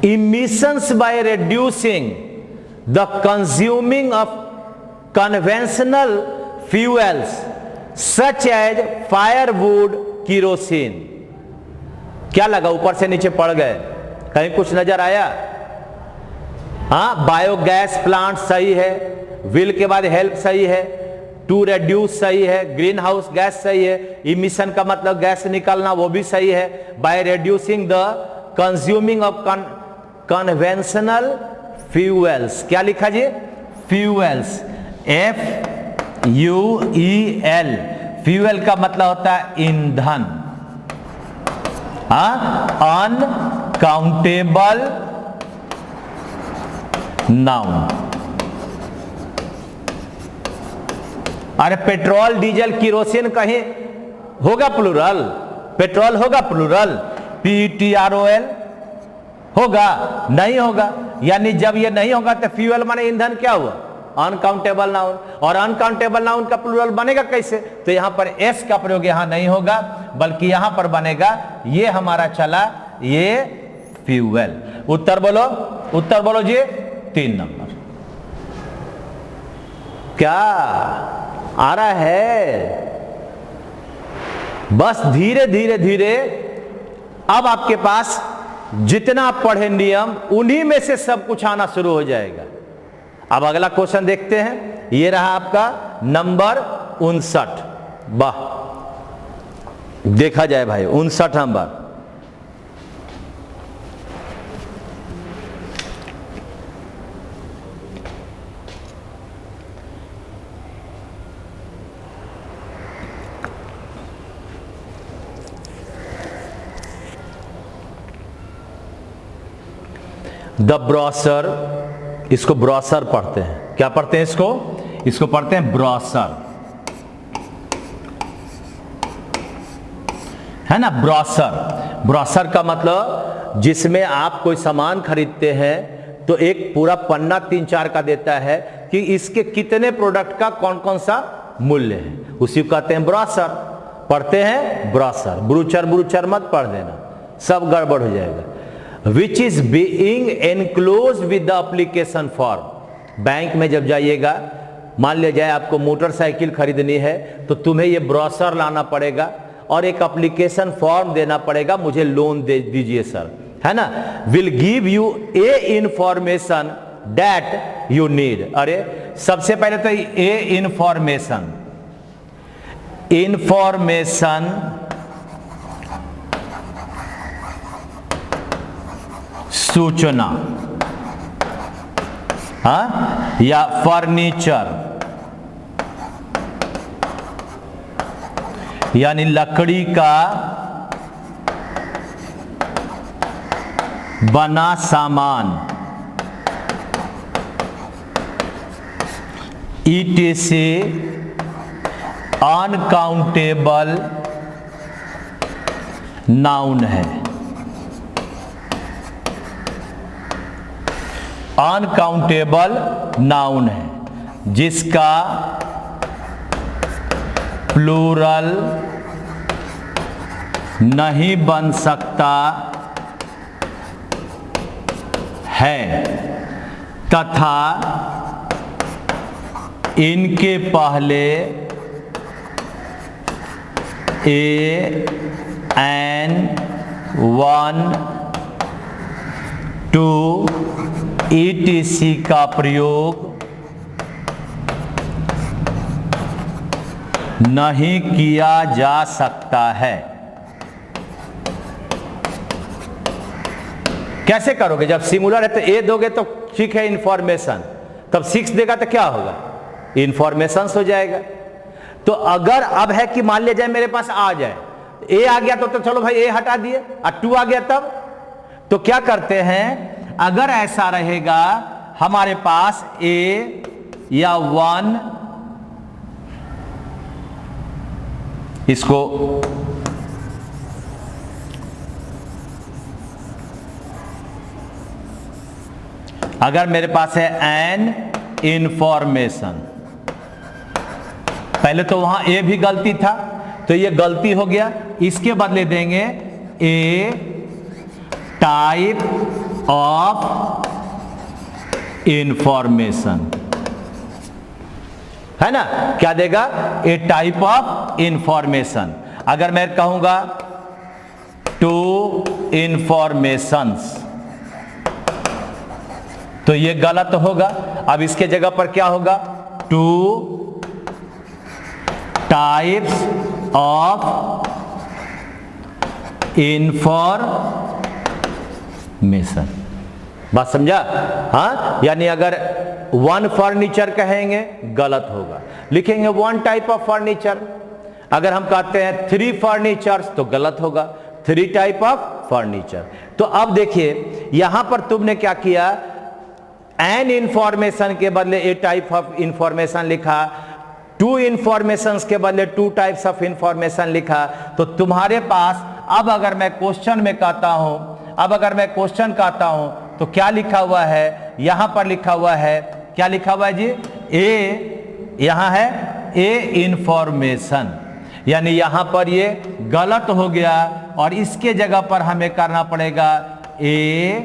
Speaker 1: emissions by reducing the consuming of conventional fuels such as firewood, kerosene. क्या लगा? ऊपर से नीचे पड़ गए, कहीं कुछ नजर आया? हाँ, बायोगैस प्लांट सही है, विल के बाद हेल्प सही है, टू रेड्यूस सही है, ग्रीन हाउस गैस सही है, इमिशन का मतलब गैस निकलना वो भी सही है, by reducing the consuming of conventional fuels. क्या लिखा जी? फ्यूएल्स, FUEL। फ्यूएल का मतलब होता है ईंधन। Uncountable noun. अरे पेट्रोल, डीजल, किरोसिन कहीं होगा प्लूरल? पेट्रोल होगा प्लूरल? PETROL होगा? नहीं होगा। यानी जब ये नहीं होगा तो फ्यूएल माने ईंधन क्या हुआ? Uncountable noun. और अनकाउंटेबल नाउन का प्लूरल बनेगा कैसे? तो यहां पर एस का प्रयोग यहां नहीं होगा, बल्कि यहां पर बनेगा, ये हमारा चला ये फ्यूएल। उत्तर बोलो, उत्तर बोलो जी। 3 नंबर। क्या आ रहा है? बस धीरे धीरे धीरे अब आपके पास जितना आप पढ़े नियम, उन्हीं में से सब कुछ आना शुरू हो जाएगा। अब अगला क्वेश्चन देखते हैं। ये रहा आपका नंबर 59। वाह, देखा जाए भाई 59 नंबर। द ब्रोशर, इसको ब्रोशर पढ़ते हैं। क्या पढ़ते हैं इसको? इसको पढ़ते हैं ब्रोशर, है ना। ब्रोशर, ब्रोशर का मतलब जिसमें आप कोई सामान खरीदते हैं तो एक पूरा पन्ना 3-4 का देता है कि इसके कितने प्रोडक्ट का कौन कौन सा मूल्य है, उसी को कहते हैं ब्रोशर। पढ़ते हैं ब्रोशर, ब्रूचर ब्रूचर मत पढ़ देना, सब गड़बड़ हो जाएगा। Which is being enclose with the application form. Bank में जब जाइएगा, मान लिया जाए आपको मोटरसाइकिल खरीदनी है तो तुम्हें यह ब्रोशर लाना पड़ेगा और एक एप्लीकेशन फॉर्म देना पड़ेगा, मुझे लोन दे दीजिए सर, है ना। Will give U A information that you need. अरे सबसे पहले तो ए इंफॉर्मेशन, इंफॉर्मेशन सूचना, हाँ, या फर्नीचर यानी लकड़ी का बना सामान, ETC अनकाउंटेबल नाउन है। अनकाउंटेबल नाउन है जिसका प्लूरल नहीं बन सकता है तथा इनके पहले an, one, two, etc का प्रयोग नहीं किया जा सकता है। कैसे करोगे? जब सिमुलर है तो ए दोगे तो ठीक है इंफॉर्मेशन, तब 6 देगा तो क्या होगा? इंफॉर्मेशन हो जाएगा। तो अगर अब है कि मान लिया जाए मेरे पास आ जाए ए आ गया तो चलो भाई ए हटा दिए और 2 आ गया, तब तो क्या करते हैं, अगर ऐसा रहेगा हमारे पास ए या 1, इसको अगर मेरे पास है एन इंफॉर्मेशन, पहले तो वहां ए भी गलती था तो ये गलती हो गया, इसके बदले देंगे ए टाइप ऑफ इंफॉर्मेशन, है ना। क्या देगा? ए टाइप ऑफ इंफॉर्मेशन। अगर मैं कहूंगा टू इंफॉर्मेशंस तो ये गलत होगा। अब इसके जगह पर क्या होगा? Two types of information. बात समझा? हाँ, यानी अगर 1 फर्नीचर कहेंगे गलत होगा, लिखेंगे 1 टाइप ऑफ फर्नीचर। अगर हम कहते हैं 3 फर्नीचर्स तो गलत होगा, 3 टाइप ऑफ फर्नीचर। तो अब देखिए यहां पर तुमने क्या किया, एन इंफॉर्मेशन के बदले ए टाइप ऑफ इंफॉर्मेशन लिखा, 2 इंफॉर्मेशंस के बदले 2 टाइप्स ऑफ इंफॉर्मेशन लिखा। तो तुम्हारे पास अब अगर मैं क्वेश्चन में कहता हूं, तो क्या लिखा हुआ है? यहां पर लिखा हुआ है, क्या लिखा हुआ है जी? ए, यहां है ए इंफॉर्मेशन, यानी यहां पर ये गलत हो गया और इसके जगह पर हमें करना पड़ेगा ए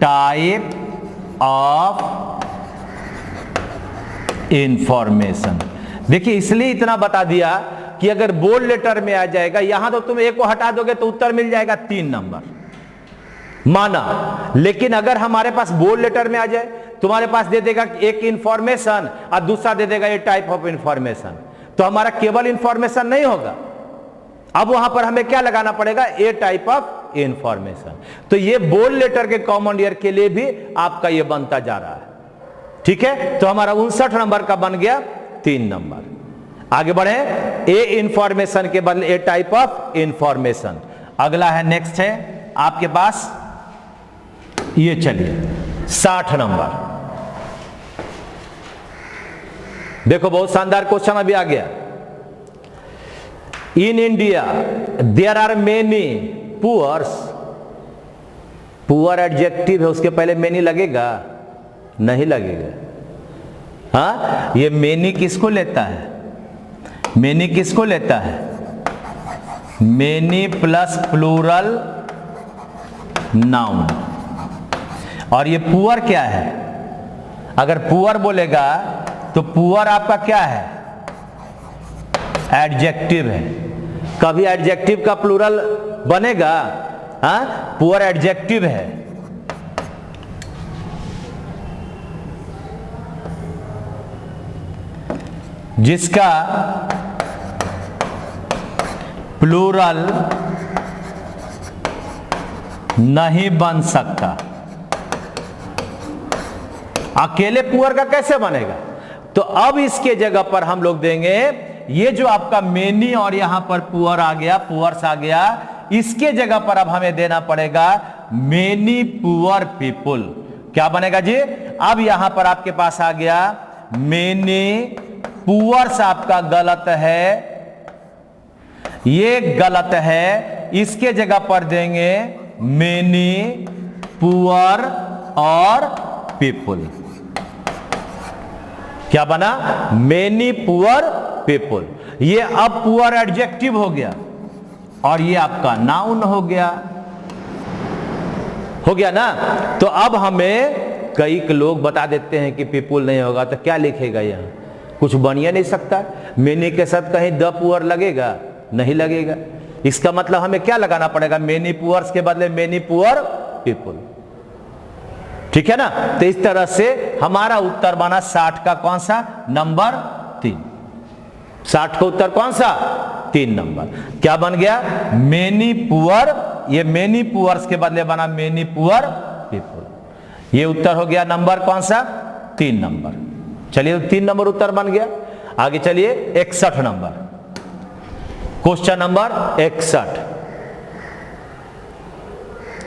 Speaker 1: टाइप ऑफ इंफॉर्मेशन। देखिए इसलिए इतना बता दिया कि अगर बोल्ड लेटर में आ जाएगा, यहां तो तुम एक को हटा दोगे तो उत्तर मिल जाएगा 3 नंबर, माना। लेकिन अगर हमारे पास बोल्ड लेटर में आ जाए, तुम्हारे पास दे देगा एक इंफॉर्मेशन और दूसरा दे देगा ए टाइप ऑफ इंफॉर्मेशन, तो हमारा केवल इंफॉर्मेशन नहीं होगा, अब वहां पर हमें क्या लगाना पड़ेगा? ए टाइप ऑफ इंफॉर्मेशन। तो ये बोल्ड लेटर के कॉमन ईयर के लिए भी आपका ये बनता जा रहा है, ठीक है। तो हमारा 59 नंबर का बन गया 3 नंबर। आगे बढ़े, ए इंफॉर्मेशन के बदले ए टाइप ऑफ इंफॉर्मेशन। अगला है, नेक्स्ट है आपके पास ये चलिए 60 नंबर। देखो बहुत शानदार क्वेश्चन अभी आ गया। In India there are many poors. Poor adjective है, उसके पहले मेनी लगेगा? नहीं लगेगा। हाँ, ये मेनी किसको लेता है? मेनी किसको लेता है? Many plus plural noun. और ये पुअर क्या है? अगर पुअर बोलेगा तो पुअर आपका क्या है? एडजेक्टिव है। कभी एडजेक्टिव का प्लूरल बनेगा? हाँ, पुअर एडजेक्टिव है। जिसका प्लूरल नहीं बन सकता। अकेले पुअर का कैसे बनेगा? तो अब इसके जगह पर हम लोग देंगे ये जो आपका मेनी और यहां पर पुअर आ गया, पुअर्स आ गया, इसके जगह पर अब हमें देना पड़ेगा मेनी पुअर पीपुल। क्या बनेगा जी? अब यहां पर आपके पास आ गया मेनी पुअर्स, आपका गलत है, ये गलत है। इसके जगह पर देंगे मेनी पुअर और पीपुल। क्या बना? Many poor people. ये अब पुअर एडजेक्टिव हो गया और ये आपका नाउन हो गया। हो गया ना? तो अब हमें कई लोग बता देते हैं कि पीपुल नहीं होगा, तो क्या लिखेगा? यहां कुछ बन ही नहीं सकता। मेनी के साथ कहीं द पुअर लगेगा? नहीं लगेगा। इसका मतलब हमें क्या लगाना पड़ेगा? मेनी पुअर्स के बदले मेनी पुअर पीपुल। ठीक है ना? तो इस तरह से हमारा उत्तर बना 60 का कौन सा? नंबर 3। 60 का उत्तर कौन सा? 3 नंबर। क्या बन गया? Many poor. ये मेनी पुअर्स के बदले बना मेनी पुअर पीपुल। ये उत्तर हो गया नंबर कौन सा? 3 नंबर। चलिए, 3 नंबर उत्तर बन गया। आगे चलिए 61 नंबर। Question number 61।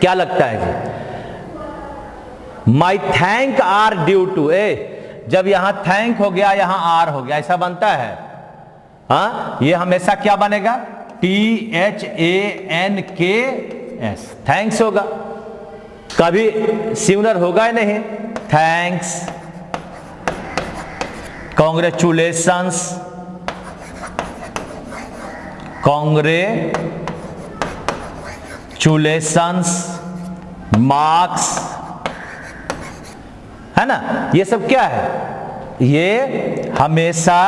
Speaker 1: क्या लगता है जी? माई थैंक आर ड्यू टू ए। जब यहां थैंक हो गया, यहां आर हो गया, ऐसा बनता है? हाँ, ये हमेशा क्या बनेगा? THANKS, थैंक्स होगा। कभी सिमिलर होगा ही नहीं। थैंक्स, कांग्रेचुलेशंस, कांग्रेचुलेशंस, मार्क्स, है ना? ये सब क्या है? ये हमेशा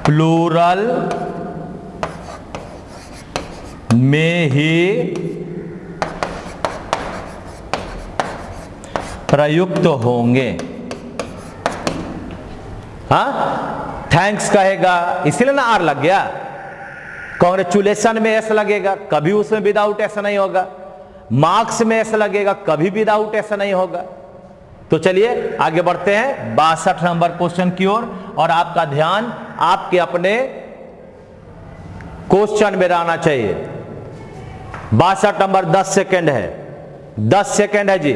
Speaker 1: प्लूरल में ही प्रयुक्त होंगे। हाँ, थैंक्स कहेगा इसीलिए ना आर लग गया। कांग्रेचुलेशन में एस लगेगा, कभी उसमें विदाउट एस नहीं होगा। मार्क्स में एस लगेगा, कभी विदाउट एस नहीं होगा। तो चलिए आगे बढ़ते हैं 62 नंबर क्वेश्चन की ओर। और आपका ध्यान आपके अपने क्वेश्चन में रहना चाहिए। 62 नंबर 10 सेकेंड है। 10 सेकेंड है जी,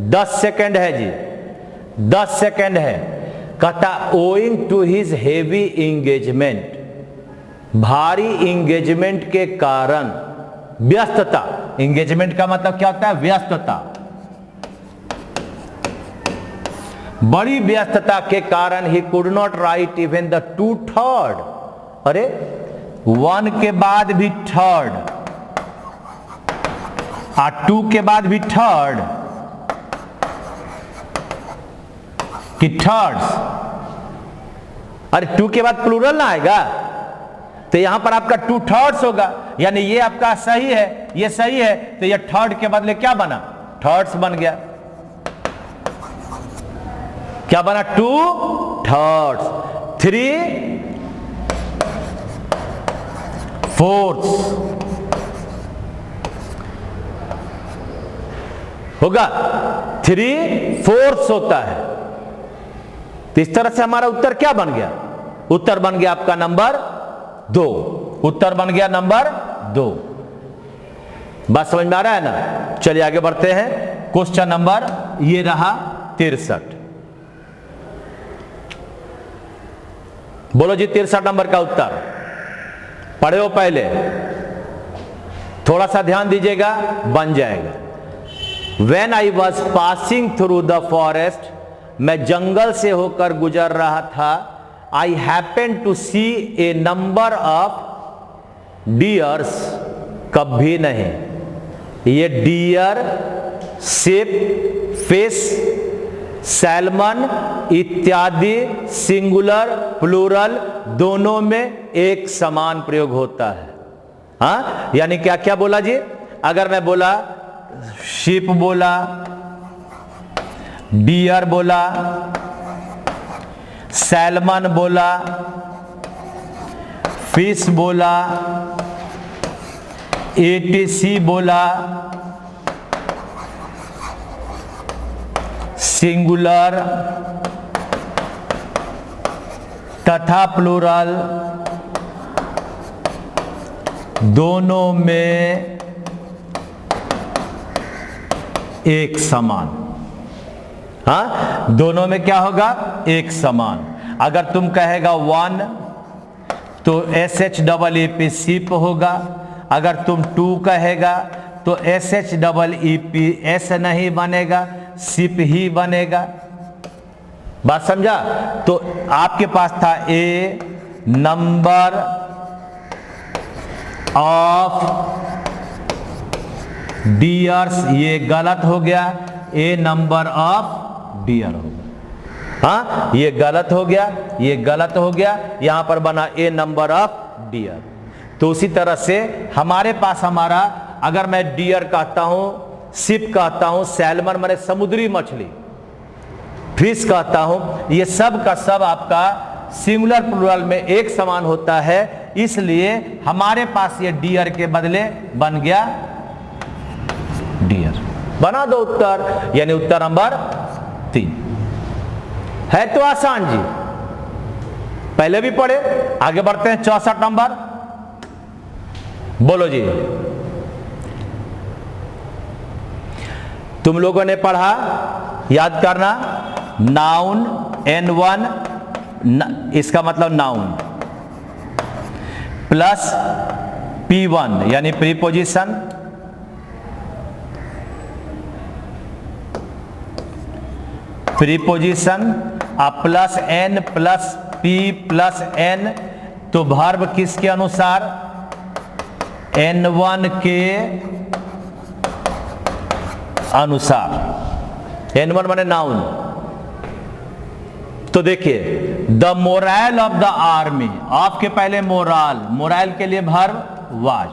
Speaker 1: 10 सेकेंड है जी, 10 सेकेंड है। कहता owing to his heavy engagement, भारी इंगेजमेंट के कारण, व्यस्तता। इंगेजमेंट का मतलब क्या होता है? व्यस्तता। बड़ी व्यस्तता के कारण he could not right even the 2/3। अरे 1 के बाद भी थर्ड और 2 के बाद भी थर्ड कि थर्ड्स। अरे 2 के बाद प्लूरल ना आएगा, तो यहां पर आपका 2/3 होगा। यानी ये आपका सही है, ये सही है, तो ये थर्ड के बदले क्या बना? थर्ड्स बन गया। क्या बना? 2/3, 3/4 होगा। 3/4 होता है। तो इस तरह से हमारा उत्तर क्या बन गया? उत्तर बन गया आपका नंबर 2। उत्तर बन गया नंबर 2। बात समझ में आ रहा है ना? चलिए आगे बढ़ते हैं। क्वेश्चन नंबर ये रहा 63। बोलो जी 63 नंबर का उत्तर पढ़े हो पहले, थोड़ा सा ध्यान दीजिएगा, बन जाएगा। When I was passing through the forest, मैं जंगल से होकर गुजर रहा था। I happened to see a number of deers, कभी नहीं, ये डियर, शिप, फिश, सैल्मन इत्यादि सिंगुलर प्लूरल दोनों में एक समान प्रयोग होता है। हाँ, यानी क्या क्या बोला जी? अगर मैं बोला शिप बोला, डियर बोला, सैल्मन बोला, फिश बोला, एटीसी बोला, सिंगुलर तथा प्लूरल दोनों में एक समान। हाँ, दोनों में क्या होगा? एक समान। अगर तुम कहेगा वन तो SHEEP शिप होगा, अगर तुम टू कहेगा तो SHEEP नहीं बनेगा, शिप ही बनेगा। बात समझा? तो आपके पास था ए नंबर ऑफ डियर्स, ये गलत हो गया, ए नंबर ऑफ डियर होगा। हाँ, ये गलत हो गया, ये गलत हो गया, यहां पर बना ए नंबर ऑफ डियर। तो उसी तरह से हमारे पास हमारा, अगर मैं डियर कहता हूं, शिप कहता हूं, सैल्मन माने समुद्री मछली, फिश कहता हूं, ये सब का सब आपका सिंगुलर प्लूरल में एक समान होता है। इसलिए हमारे पास ये डियर के बदले बन गया डियर। बना दो उत्तर, यानी उत्तर नंबर 3 है। तो आसान जी, पहले भी पढ़े। आगे बढ़ते हैं 64 नंबर। बोलो जी, तुम लोगों ने पढ़ा, याद करना, नाउन N1 इसका मतलब नाउन प्लस P1 यानी preposition, preposition plus N plus P plus N, तो वर्ब किसके अनुसार? N1 के अनुसार। N1 माने नाउन। तो देखिए, the moral of the army, आपके पहले मोराल, मोरल के लिए वर्ब वाज,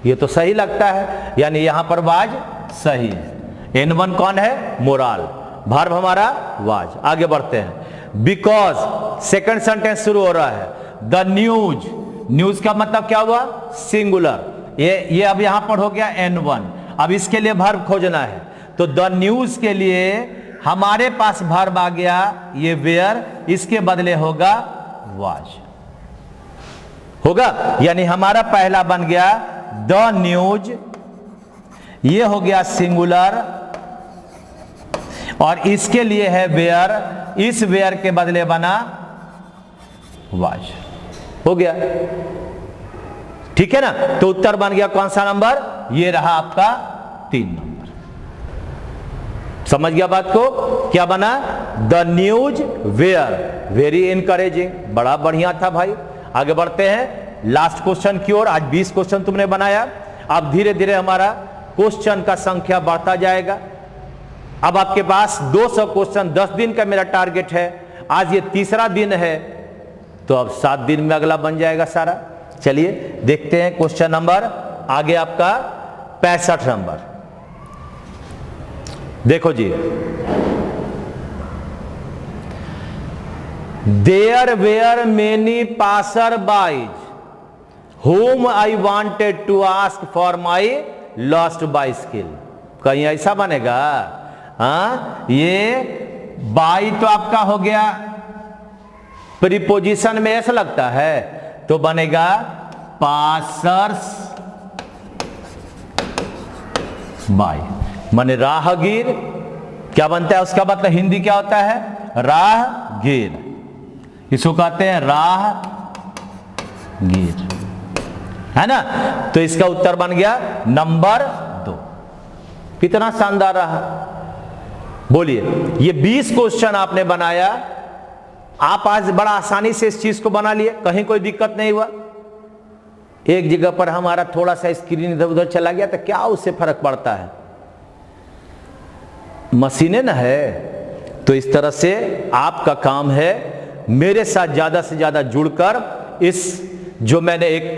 Speaker 1: ये तो सही लगता है, यानी यहां पर वाज सही है। N1 कौन है? मोरल, वर्ब हमारा वाज। आगे बढ़ते हैं। बिकॉज सेकंड सेंटेंस शुरू हो रहा है, द न्यूज, न्यूज का मतलब क्या हुआ? सिंगुलर। ये अब यहां पर हो गया N1, अब इसके लिए वर्ब खोजना है। तो द न्यूज के लिए हमारे पास वर्ब आ गया ये वेयर, इसके बदले होगा वाज होगा, यानी हमारा पहला बन गया द न्यूज, ये हो गया सिंगुलर, और इसके लिए है वेयर, इस वेयर के बदले बना वाज। हो गया, ठीक है ना? तो उत्तर बन गया कौन सा नंबर? ये रहा आपका 3 नंबर। समझ गया बात को? क्या बना? The news were, very encouraging, बड़ा बढ़िया था भाई। आगे बढ़ते हैं लास्ट क्वेश्चन की ओर। आज 20 क्वेश्चन तुमने बनाया, अब धीरे धीरे हमारा क्वेश्चन का संख्या बढ़ता जाएगा। अब आपके पास 200 क्वेश्चन, 10 दिन का मेरा टारगेट है, आज ये तीसरा दिन है, तो अब 7 दिन में अगला बन जाएगा सारा। चलिए देखते हैं क्वेश्चन नंबर आगे आपका 65 नंबर। देखो जी, there were many passersby whom I wanted to ask for my lost bicycle। कहीं ऐसा बनेगा? हाँ, ये बाई तो आपका हो गया प्रीपोजिशन में ऐसा लगता है, तो बनेगा पासर्स बाई, माने राहगीर क्या बनता है, उसका मतलब हिंदी क्या होता है, राहगीर। इसको कहते हैं राहगीर, है ना। तो इसका उत्तर बन गया नंबर 2। कितना शानदार रहा। बोलिए, ये 20 क्वेश्चन आपने बनाया, आप आज बड़ा आसानी से इस चीज को बना लिए, कहीं कोई दिक्कत नहीं हुआ। एक जगह पर हमारा थोड़ा सा स्क्रीन इधर उधर चला गया तो क्या उससे फर्क पड़ता है, मशीनें ना है। तो इस तरह से आपका काम है मेरे साथ ज्यादा से ज्यादा जुड़कर इस जो मैंने एक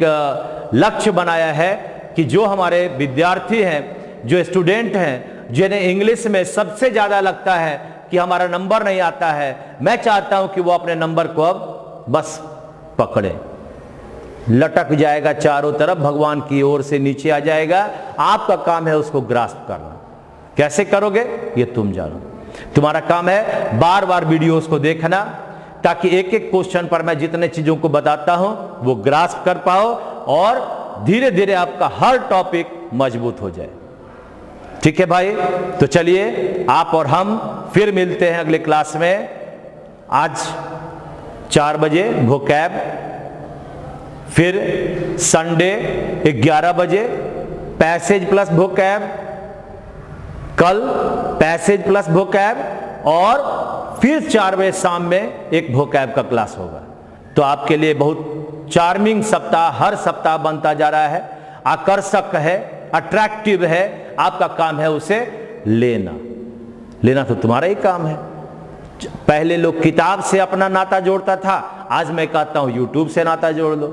Speaker 1: लक्ष्य बनाया है कि जो हमारे विद्यार्थी हैं, जो स्टूडेंट हैं, जिन्हें इंग्लिश में सबसे ज्यादा लगता है कि हमारा नंबर नहीं आता है, मैं चाहता हूं कि वो अपने नंबर को अब बस पकड़े, लटक जाएगा चारों तरफ, भगवान की ओर से नीचे आ जाएगा। आपका काम है उसको ग्रास्प करना। कैसे करोगे ये तुम जानो। तुम्हारा काम है बार बार वीडियोस को देखना, ताकि एक एक क्वेश्चन पर मैं जितने चीजों को बताता हूं वो ग्रास्प कर पाओ और धीरे धीरे आपका हर टॉपिक मजबूत हो जाए। ठीक है भाई, तो चलिए आप और हम फिर मिलते हैं अगले क्लास में। आज 4 बजे वोकैब, फिर संडे 11 बजे पैसेज प्लस वोकैब, कल पैसेज प्लस वोकैब, और फिर 4 बजे शाम में एक वोकैब का क्लास होगा। तो आपके लिए बहुत चार्मिंग सप्ताह हर सप्ताह बनता जा रहा है, आकर्षक है, अट्रैक्टिव है। आपका काम है उसे लेना तो तुम्हारा ही काम है। पहले लोग किताब से अपना नाता जोड़ता था, आज मैं कहता हूं यूट्यूब से नाता जोड़ लो।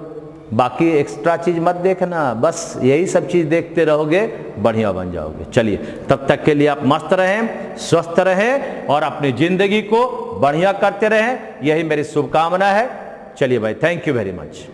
Speaker 1: बाकी एक्स्ट्रा चीज मत देखना, बस यही सब चीज देखते रहोगे, बढ़िया बन जाओगे। चलिए, तब तक के लिए आप मस्त रहें, स्वस्थ रहें और अपनी जिंदगी को बढ़िया करते रहें, यही मेरी शुभकामना है। चलिए भाई, थैंक यू वेरी मच।